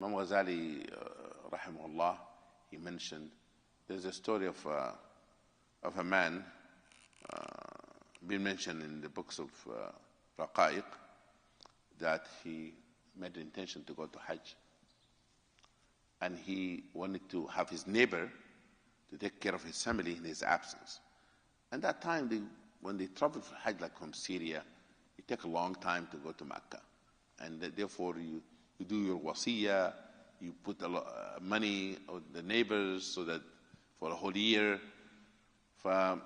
Imam Ghazali, rahimahullah, he mentioned there's a story of a man being mentioned in the books of Raqa'iq, that he made the intention to go to Hajj, and he wanted to have his neighbor to take care of his family in his absence. And that time, when they travel for Hajj, like from Syria, it takes a long time to go to Mecca, and therefore you do your wasiyah, you put a lot money on the neighbors so that for a whole year. For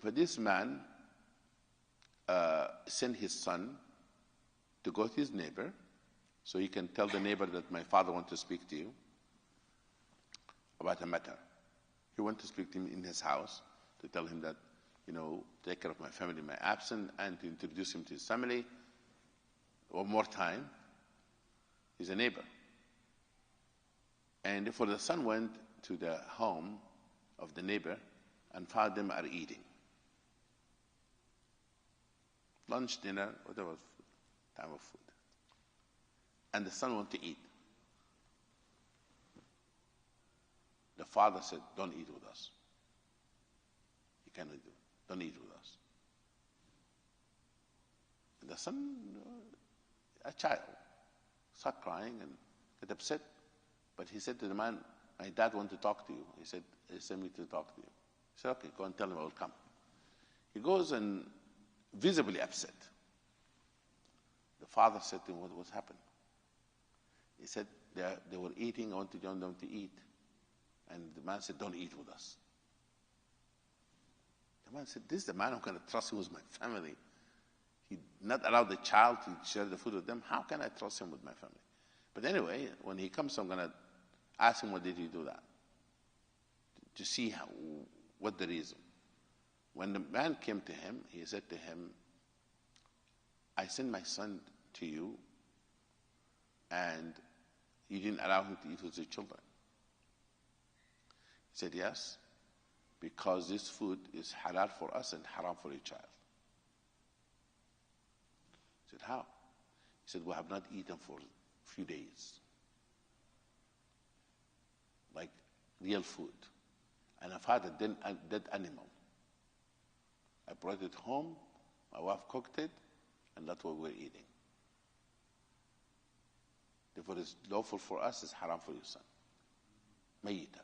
this man, sent his son to go to his neighbor so he can tell the neighbor that my father wants to speak to you about a matter. He went to speak to him in his house to tell him that, take care of my family in my absence, and to introduce him to his family. One more time, he's a neighbor. And therefore the son went to the home of the neighbor and found them are eating. Lunch, dinner, whatever time of food. And the son wanted to eat. The father said, don't eat with us. You cannot do it. Don't eat with us. And the son, a child, started crying and got upset. But he said to the man, my dad wants to talk to you. He said, he sent me to talk to you. He said, okay, go and tell him I will come. He goes and visibly upset. The father said to him, what happened? He said, they were eating, I want to join them to eat. And the man said, don't eat with us. The man said, this is the man I'm going to trust him with my family. He not allowed the child to share the food with them. How can I trust him with my family? But anyway, when he comes, I'm going to ask him, what did he do that? To see what the reason. When the man came to him, he said to him, I sent my son to you, and you didn't allow him to eat with your children. He said, yes, because this food is halal for us and haram for your child. He said, how? He said, we have not eaten for a few days. Like real food. And I've had a dead animal. I brought it home, my wife cooked it, and that's what we're eating. Therefore, it's lawful for us, it's haram for your son. Mayita.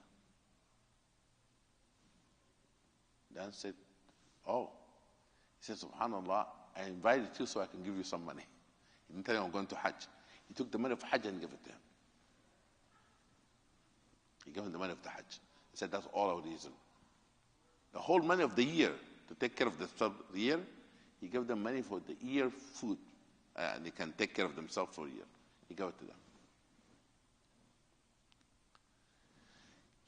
Dan said, oh. He said, subhanallah, I invited you so I can give you some money. He didn't tell you I'm going to Hajj. He took the money of Hajj and gave it to him. He gave him the money of the Hajj. He said, that's all our reason. The whole money of the year, to take care of the year, he gave them money for the year food. And they can take care of themselves for a year. He gave it to them.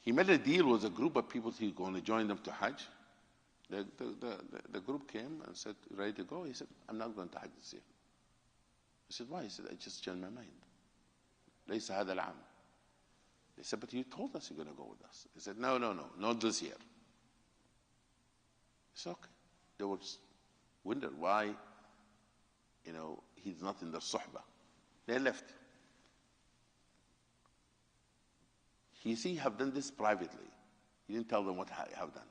He made a deal with a group of people he was going to join them to Hajj. The group came and said, ready to go? He said, I'm not going to Hajj this year. He said, why? He said, I just changed my mind. ليس هذا العام. They said, but you told us you're going to go with us. He said, no, not this year. He said, okay. They were wondering why, he's not in the suhbah. They left. He have done this privately. He didn't tell them what I have done.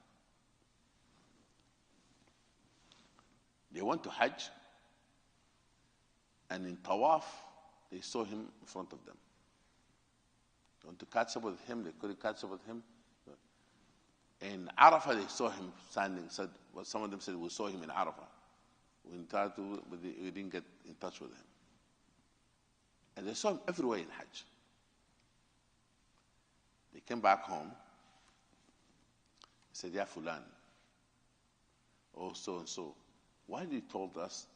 They went to Hajj, and in Tawaf, they saw him in front of them. They went to catch up with him, they couldn't catch up with him. In Arafah, they saw him standing. Some of them said, we saw him in Arafah. We tried to, but we didn't get in touch with him. And they saw him everywhere in Hajj. They came back home. He said, Ya Fulan, oh so and so, why did you told us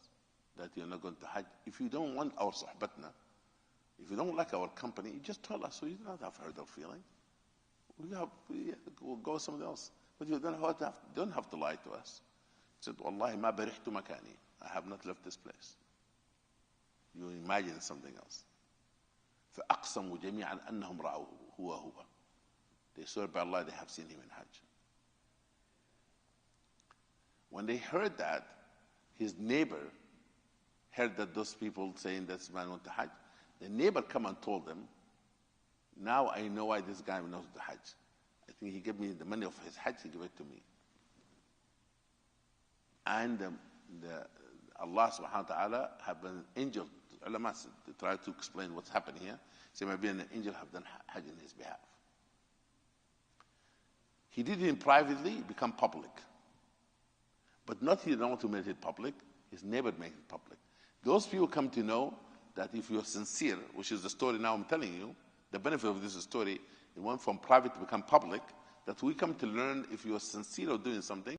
that you're not going to Hajj? If you don't want our suhbatna, if you don't like our company, you just tell us so you don't have hurt our feeling. We'll go somewhere else. But you don't have to lie to us. He said, Wallahi ma barihtu makani. I have not left this place. You imagine something else. فأقسموا جميعا أنهم رأوه هو. They swear by Allah they have seen him in Hajj. When they heard that, his neighbor heard that those people saying this man went to Hajj. The neighbor come and told them Now I know why this guy knows the Hajj. I think he gave me the money of his Hajj, he gave it to me. And Allah subhanahu wa ta'ala have an angel, ulama try to explain what's happened here. So maybe an angel have done Hajj in his behalf. He did it privately, become public. But not he didn't want to make it public, his neighbor made it public. Those people come to know that if you're sincere, which is the story now I'm telling you, the benefit of this story, it went from private to become public, that we come to learn if you're sincere of doing something,